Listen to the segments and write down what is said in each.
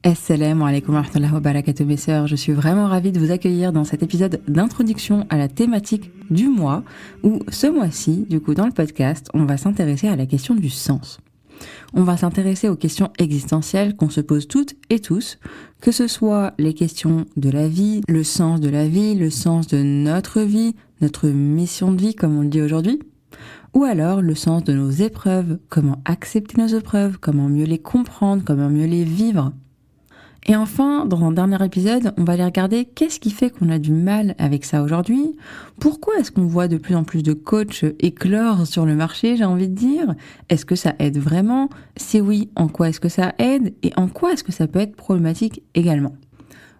Assalamu alaikum wa rahmatullahi wa barakatuh mes sœurs, je suis vraiment ravie de vous accueillir dans cet épisode d'introduction à la thématique du mois où ce mois-ci, du coup dans le podcast, on va s'intéresser à la question du sens. On va s'intéresser aux questions existentielles qu'on se pose toutes et tous, que ce soit les questions de la vie, le sens de la vie, le sens de notre vie, notre mission de vie comme on le dit aujourd'hui, ou alors le sens de nos épreuves, comment accepter nos épreuves, comment mieux les comprendre, comment mieux les vivre. Et enfin, dans un dernier épisode, on va aller regarder qu'est-ce qui fait qu'on a du mal avec ça aujourd'hui. Pourquoi est-ce qu'on voit de plus en plus de coachs éclore sur le marché, j'ai envie de dire? Est-ce que ça aide vraiment? Si oui, en quoi est-ce que ça aide? Et en quoi est-ce que ça peut être problématique également?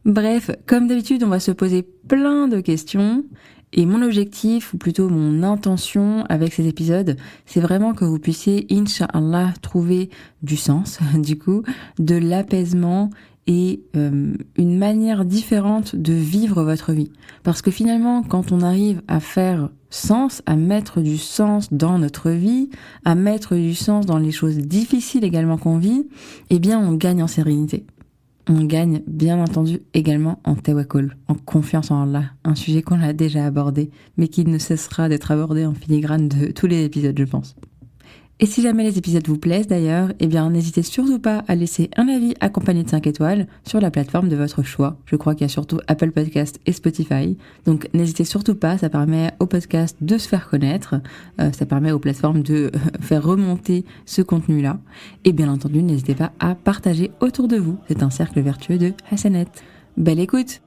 Bref, comme d'habitude, on va se poser plein de questions. Et mon objectif, ou plutôt mon intention avec ces épisodes, c'est vraiment que vous puissiez, Inch'Allah, trouver du sens, du coup, de l'apaisement et une manière différente de vivre votre vie. Parce que finalement, quand on arrive à faire sens, à mettre du sens dans notre vie, à mettre du sens dans les choses difficiles également qu'on vit, eh bien on gagne en sérénité. On gagne bien entendu également en tawakkul, en confiance en Allah, un sujet qu'on a déjà abordé, mais qui ne cessera d'être abordé en filigrane de tous les épisodes, je pense. Et si jamais les épisodes vous plaisent d'ailleurs, eh bien n'hésitez surtout pas à laisser un avis accompagné de 5 étoiles sur la plateforme de votre choix. Je crois qu'il y a surtout Apple Podcast et Spotify. Donc n'hésitez surtout pas, ça permet au podcast de se faire connaître, ça permet aux plateformes de faire remonter ce contenu-là. Et bien entendu, n'hésitez pas à partager autour de vous. C'est un cercle vertueux de Hassanet. Belle écoute!